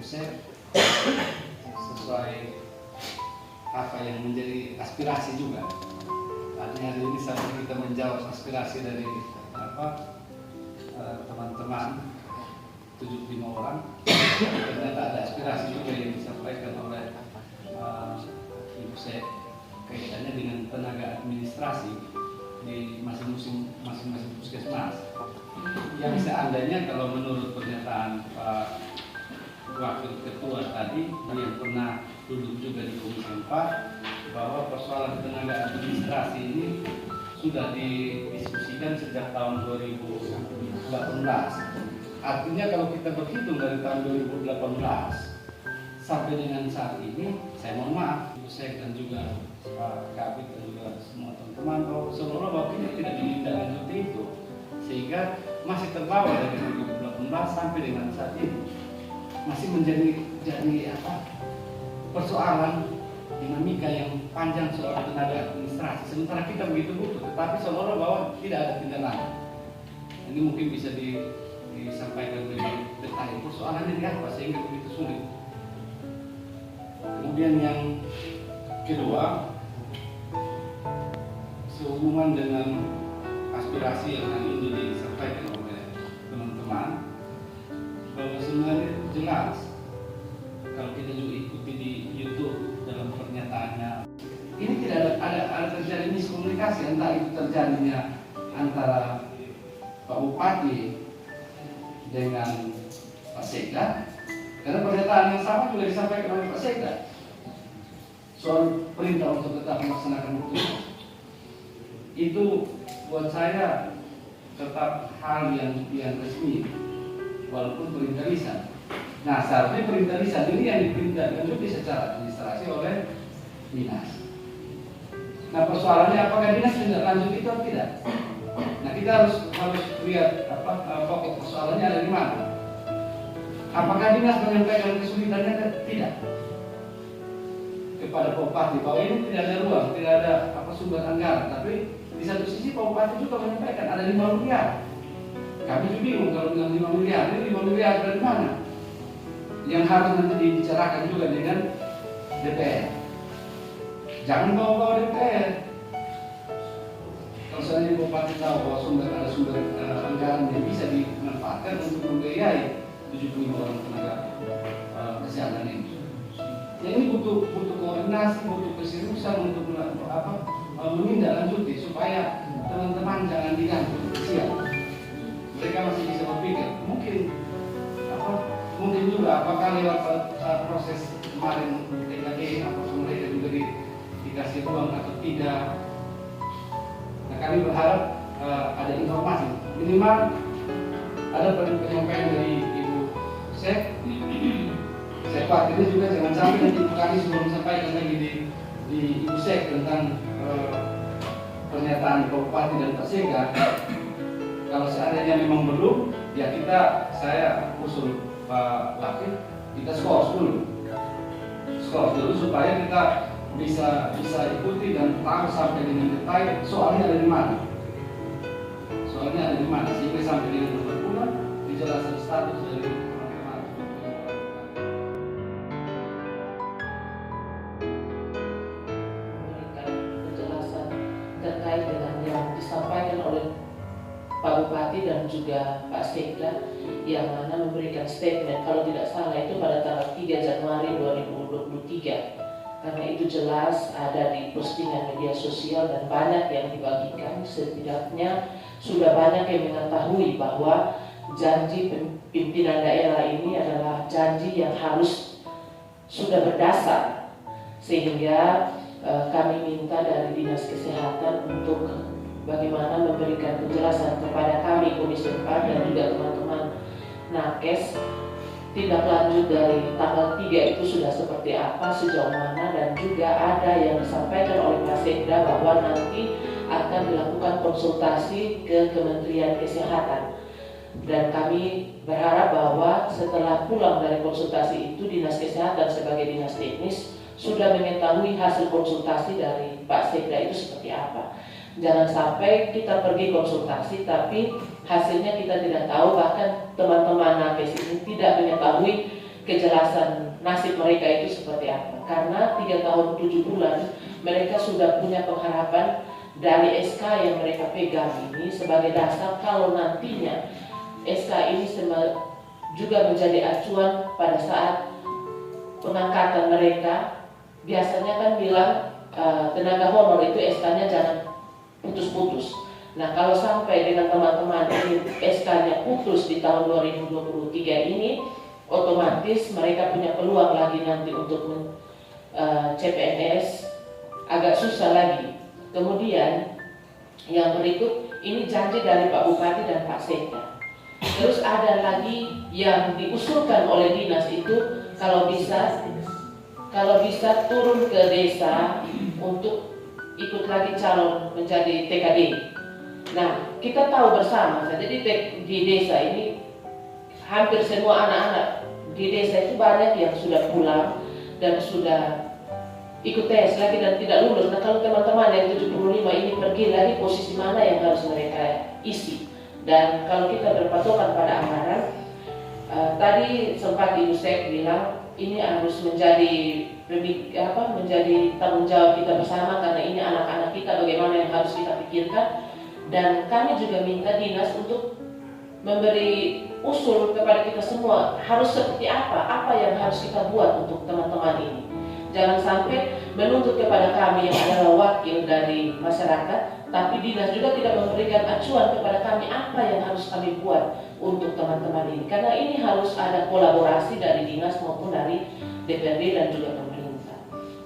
Pusat sesuai apa yang menjadi aspirasi juga. Artinya hari ini sampai kita menjawab aspirasi dari teman-teman 75 orang. Ternyata ada aspirasi juga yang disampaikan oleh Ibu Sek kaitannya dengan tenaga administrasi di masing-masing puskesmas. Yang seandainya kalau menurut pernyataan Pak Wakil Ketua tadi yang pernah duduk juga di Komisi 4 bahwa persoalan tenaga administrasi ini sudah didiskusikan sejak tahun 2018. Artinya kalau kita berhitung dari tahun 2018 sampai dengan saat ini, saya mohon maaf, Ibu Sek dan juga Pak Kabit dan juga semua teman-teman bahwa seolah-olah bahwa ini tidak ditindaklanjuti itu, sehingga masih terbawa dari 2018 sampai dengan saat ini. Masih menjadi persoalan dinamika yang panjang soal tenaga administrasi. Sementara kita begitu butuh, tetapi seolah-olah bahwa tidak ada tindak lanjut. Ini mungkin bisa disampaikan lebih detail. Persoalannya di apa sehingga begitu sulit. Kemudian yang kedua, sehubungan dengan aspirasi yang hari ini disampaikan oleh teman-teman, bahwa sebenarnya jelas kalau kita juga ikuti di YouTube dalam pernyataannya, ini tidak ada terjadi miskomunikasi, entah itu terjadinya antara Pak Bupati dengan Pak Sekda, karena pernyataan yang sama juga disampaikan oleh Pak Sekda soal perintah untuk tetap melaksanakan putusan. Itu buat saya tetap hal yang resmi, walaupun perintah lisan. Nah, seharusnya perintah lisan ini yang ditindaklanjuti secara administrasi oleh dinas. Nah, persoalannya apakah dinas tindak lanjut itu atau tidak? Nah, kita harus lihat pokok persoalannya ada di mana. Apakah dinas menyampaikan kesulitannya atau tidak kepada Pak Bupati bahwa ini tidak ada ruang, tidak ada sumber anggaran, tapi di satu sisi Pak Bupati juga menyampaikan ada 5 miliar. Kami juga bingung kalau bilang 5 miliar, ini 5 miliar dari mana? Yang harus nanti dibicarakan juga dengan DPR. Jangan bawa-bawa DPR. Kalau seandainya Bupati tahu bahwa ada sumber anggaran yang bisa dimanfaatkan untuk membiayai 75 orang tenaga kesehatan ini. Ya, ini butuh koordinasi, butuh keseriusan untuk menindaklanjuti supaya teman-teman jangan diganggu. Siap. Mereka masih bisa berpikir, mungkin juga apakah lewat proses kemarin TKD apakah mereka juga dikasih ruang atau tidak. Nah, kami berharap ada informasi minimal ada penyampaian dari Ibu Sek. Saya khawatir juga jangan sampai nanti kami sebelum sampaikan lagi di Ibu Sek tentang pernyataan Pak Bupati dan Pak Sekda. Kalau seandainya memang belum, ya saya usul Pak Wakil, kita skors dulu supaya kita bisa ikuti dan tahu sampai dengan detail soalnya ada di mana. Sehingga sampai dengan bulan dijelaskan status dari teman-teman. Memberikan penjelasan terkait dengan yang disampaikan oleh Pak Bupati dan juga Pak Sekda yang mana memberikan statement kalau tidak salah itu pada tanggal 3 Januari 2023. Karena itu jelas ada di postingan media sosial dan banyak yang dibagikan. Setidaknya sudah banyak yang mengetahui bahwa janji pimpinan daerah ini adalah janji yang harus sudah berdasar. Sehingga kami minta dari Dinas Kesehatan untuk bagaimana memberikan penjelasan kepada kami Komisi 4 dan juga teman-teman Nakes tindak lanjut dari tanggal 3 itu sudah seperti apa, sejauh mana, dan juga ada yang disampaikan oleh Pak Sekda bahwa nanti akan dilakukan konsultasi ke Kementerian Kesehatan. Dan kami berharap bahwa setelah pulang dari konsultasi itu Dinas Kesehatan sebagai dinas teknis sudah mengetahui hasil konsultasi dari Pak Sekda itu seperti apa. Jangan sampai kita pergi konsultasi tapi hasilnya kita tidak tahu, bahkan teman-teman nakes ini tidak mengetahui kejelasan nasib mereka itu seperti apa. Karena 3 tahun 7 bulan mereka sudah punya pengharapan dari SK yang mereka pegang ini sebagai dasar kalau nantinya SK ini juga menjadi acuan pada saat pengangkatan mereka. Biasanya kan bilang tenaga honor itu SK-nya jangan putus-putus. Nah, kalau sampai dengan teman-teman ini SK-nya putus di tahun 2023 ini, otomatis mereka punya peluang lagi nanti untuk CPNS agak susah lagi. Kemudian yang berikut ini janji dari Pak Bupati dan Pak Sekda. Terus ada lagi yang diusulkan oleh dinas itu kalau bisa turun ke desa untuk ikut lagi calon menjadi TKD. Nah, kita tahu bersama, jadi di desa ini hampir semua anak-anak di desa itu banyak yang sudah pulang dan sudah ikut tes lagi dan tidak lulus. Nah, kalau teman-teman yang 75 ini pergi lagi, posisi mana yang harus mereka isi? Dan kalau kita berpatokan pada anggaran, tadi sempat Ibu Sek bilang ini harus menjadi tanggung jawab kita bersama karena ini anak-anak kita, bagaimana yang harus kita pikirkan. Dan kami juga minta dinas untuk memberi usul kepada kita semua harus seperti apa yang harus kita buat untuk teman-teman ini. Jangan sampai menuntut kepada kami yang adalah wakil dari masyarakat, tapi dinas juga tidak memberikan acuan kepada kami apa yang harus kami buat untuk teman-teman ini. Karena ini harus ada kolaborasi dari dinas maupun dari DPRD dan juga pemerintah.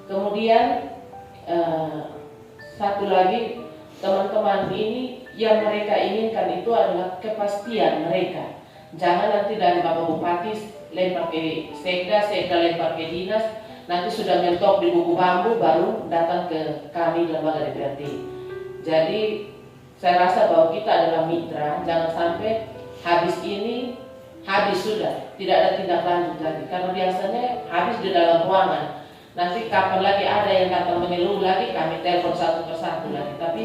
Kemudian satu lagi, teman-teman ini yang mereka inginkan itu adalah kepastian mereka. Jangan nanti dari Bapak Bupati lempar ke Sekda, Sekda lempar ke dinas, nanti sudah mentok di buku bambu baru datang ke kami lembaga DPRD. Jadi saya rasa bahwa kita adalah mitra, jangan sampai habis ini habis sudah, tidak ada tindak lanjut lagi. Karena biasanya habis di dalam ruangan, nanti kapan lagi ada yang datang mengeluh lagi, kami telepon satu persatu lagi. Tapi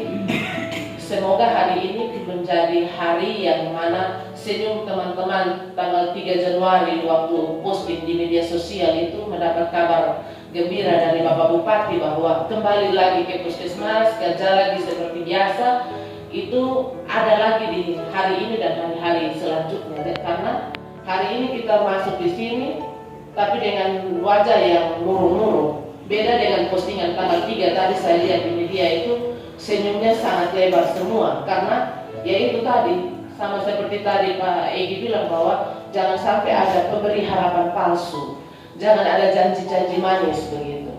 semoga hari ini menjadi hari yang mana senyum teman-teman tanggal 3 Januari waktu posting di media sosial itu mendapat kabar gembira dari Bapak Bupati bahwa kembali lagi ke puskesmas, kerja lagi seperti biasa. Itu ada lagi di hari ini dan hari-hari selanjutnya. Karena hari ini kita masuk di sini tapi dengan wajah yang murung-murung. Beda dengan postingan tanggal 3 tadi saya lihat di media itu senyumnya sangat lebar semua. Karena ya itu tadi, sama seperti tadi Pak Egi bilang bahwa jangan sampai ada pemberi harapan palsu, jangan ada janji-janji manis begitu.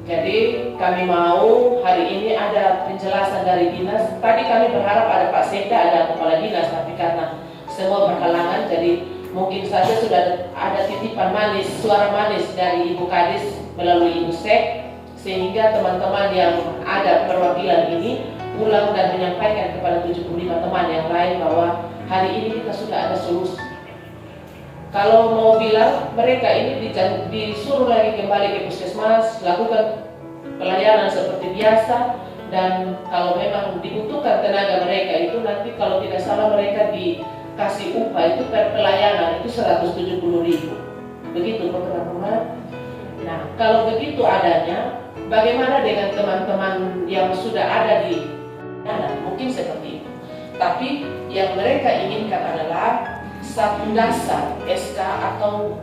Jadi kami mau hari ini ada penjelasan dari dinas. Tadi kami berharap ada Pak Sekda, ada kepala dinas, tapi karena semua berhalangan, jadi mungkin saja sudah ada titipan manis, suara manis dari Ibu Kadis melalui Ibu Sek, sehingga teman-teman yang ada perwakilan ini pulang dan menyampaikan kepada 75 teman yang lain bahwa hari ini kita sudah ada solusi. Kalau mau bilang mereka ini disuruh lagi kembali ke puskesmas, lakukan pelayanan seperti biasa, dan kalau memang dibutuhkan tenaga mereka itu nanti kalau tidak salah mereka dikasih upah itu per pelayanan itu 170.000. Begitu teman-teman. Nah, kalau begitu adanya, bagaimana dengan teman-teman yang sudah ada di mungkin seperti itu. Tapi yang mereka inginkan adalah satu dasar SK atau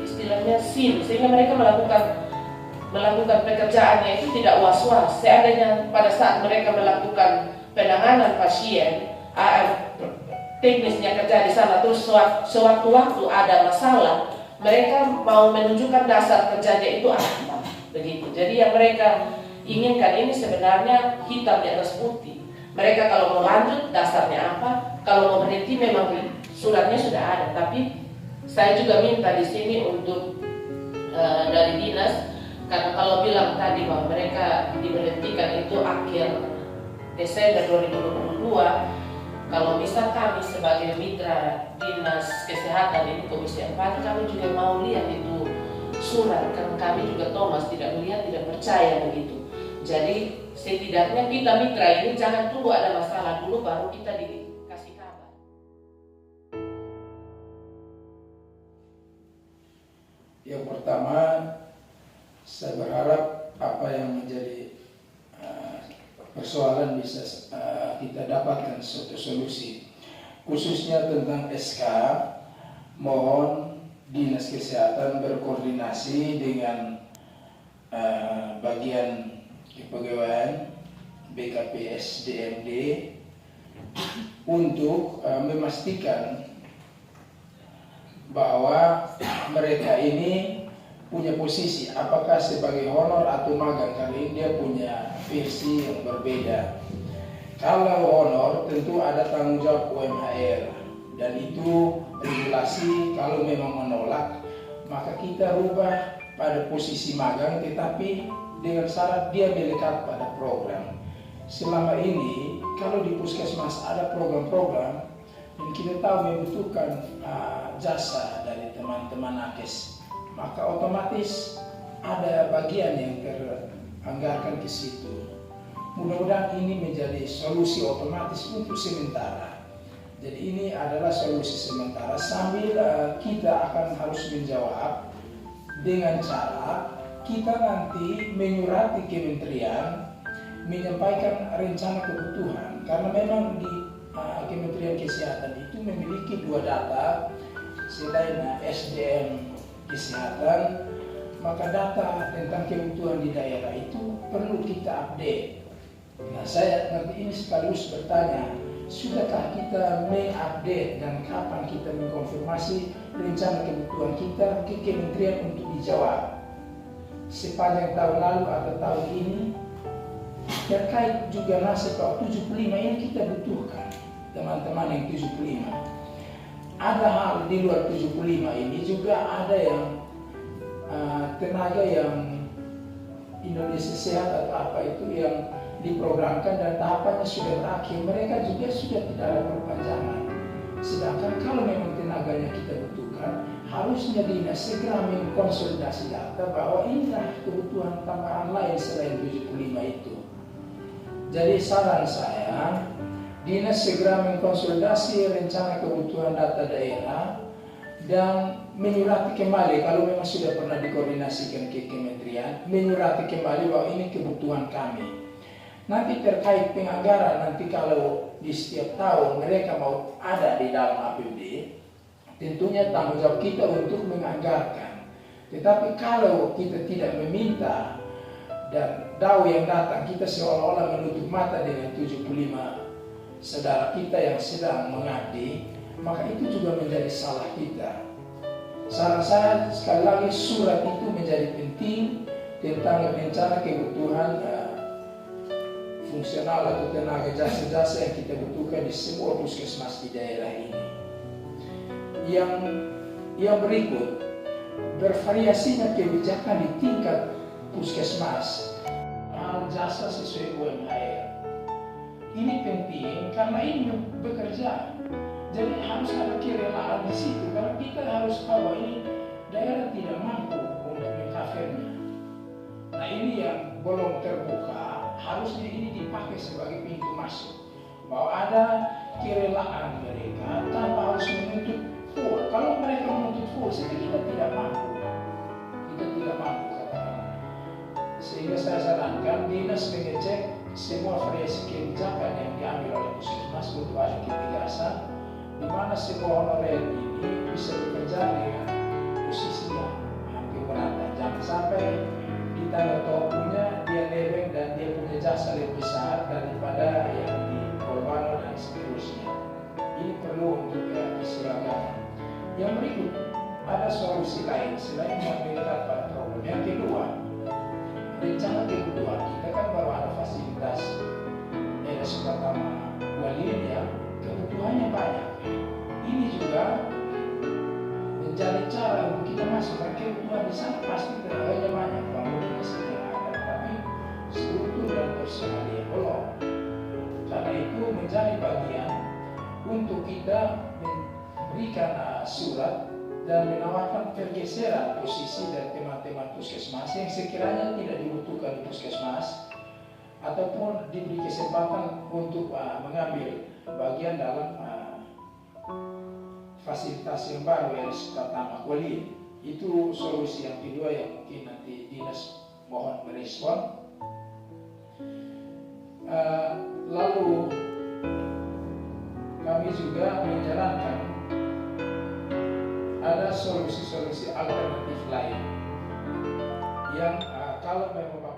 istilahnya SIM, sehingga mereka melakukan pekerjaannya itu tidak was-was. Seandainya pada saat mereka melakukan penanganan pasien, teknisnya kerja di sana, terus sewaktu-waktu ada masalah, mereka mau menunjukkan dasar kerjanya itu apa, begitu. Jadi yang mereka inginkan ini sebenarnya hitam di atas putih. Mereka kalau mau lanjut dasarnya apa, kalau mau berhenti memang suratnya sudah ada. Tapi saya juga minta di sini untuk dari dinas, karena kalau bilang tadi bahwa mereka diberhentikan itu akhir Desember 2022, kalau misal kami sebagai mitra dinas kesehatan ini Komisi 4, kami juga mau lihat itu surat, karena kami juga Thomas tidak melihat, tidak percaya begitu. Jadi setidaknya kita mitra ini jangan tunggu ada masalah dulu baru kita dikasih kabar. Yang pertama, saya berharap apa yang menjadi persoalan bisa kita dapatkan suatu solusi, khususnya tentang SK. Mohon Dinas Kesehatan berkoordinasi dengan bagian kepegawaian BKPS DMD untuk memastikan bahwa mereka ini punya posisi apakah sebagai honor atau magang. Kali ini dia punya versi yang berbeda. Kalau honor tentu ada tanggung jawab UMHR, dan itu regulasi. Kalau memang menolak maka kita rubah pada posisi magang, tetapi dengan syarat dia melekat pada program. Selama ini kalau di puskesmas ada program-program dan kita tahu membutuhkan jasa dari teman-teman nakes, maka otomatis ada bagian yang teranggarkan ke situ. Mudah-mudahan ini menjadi solusi otomatis untuk sementara. Jadi ini adalah solusi sementara sambil kita akan harus menjawab dengan cara kita nanti menyurati kementerian menyampaikan rencana kebutuhan, karena memang di Kementerian Kesehatan itu memiliki 2 data selain SDM kesehatan, maka data tentang kebutuhan di daerah itu perlu kita update. Nah, saya nanti ini sekaligus bertanya, sudahkah kita mengupdate dan kapan kita mengkonfirmasi rencana kebutuhan kita ke kementerian untuk dijawab? Sepanjang tahun lalu atau tahun ini, terkait juga nasib 75 ini kita butuhkan teman-teman yang 75. Ada hal di luar 75 ini juga, ada yang tenaga yang Indonesia Sehat atau apa itu yang diprogramkan dan tahapannya sudah berakhir, mereka juga sudah tidak ada perpanjangan. Sedangkan kalau memang tenaganya kita butuhkan, harusnya dinas segera mengkonsolidasi data bahwa inilah kebutuhan tambahan lain selain 75 itu. Jadi saran saya, dinas segera mengkonsolidasi rencana kebutuhan data daerah dan menyurati kembali, kalau memang sudah pernah dikoordinasikan ke kementerian, menyurati kembali bahwa ini kebutuhan kami. Nanti terkait penganggaran, nanti kalau di setiap tahun mereka mau ada di dalam APBD, tentunya tanggung jawab kita untuk menganggarkan. Tetapi kalau kita tidak meminta dan dau yang datang, kita seolah-olah menutup mata dengan 75 saudara kita yang sedang mengabdi, maka itu juga menjadi salah kita. Saran saya sekali lagi, surat itu menjadi penting tentang rencana kebutuhan fungsional atau tenaga jasa-jasa yang kita butuhkan di semua puskesmas di daerah ini. Yang berikut, bervariasinya kebijakan di tingkat puskesmas, hal jasa sesuai UMHR. Ini penting karena ini bekerja. Jadi harus ada kerelaan di situ, karena kita harus tahu bahwa ini daerah tidak mampu untuk mengcovernya. Nah, ini yang belum terbuka, harusnya ini dipakai sebagai pintu masuk, bahwa ada kerelaan mereka tanpa harus menuntut full. Kalau mereka menuntut full, kita tidak mampu. Kita tidak mampu katakan. Sehingga saya sarankan dinas mengecek semua variasi kebijakan yang diambil oleh puskesmas untuk ada ketegasan, di mana semua honorer ini bisa bekerja dengan posisi yang hampir merata. Jangan sampai di tangga topunya dia lebeng dan dia punya jasa lebih besar daripada yang di korban dan seterusnya. Ini perlu untuk keseragaman. Yang berikut, ada solusi lain selain melihat pada problem. Yang kedua, rencana kebutuhan kita kan baru ada fasilitas pertama waliin yang kebutuhannya banyak. Ini juga menjadi cara untuk kita masuk ke kebutuhan di sana, pasti tenaganya banyak, bangunannya sedang ada, tapi struktur dan personalnya belum. Karena itu menjadi bagian untuk kita memberikan surat dan menawarkan pergeseran posisi dari teman-teman puskesmas yang sekiranya tidak dibutuhkan di puskesmas, ataupun diberi kesempatan untuk mengambil bagian dalam fasilitas yang baru yang pertama wali. Itu solusi yang kedua yang mungkin nanti dinas mohon merespon. Lalu kami juga menjalankan ada solusi-solusi alternatif lain yang kalau memang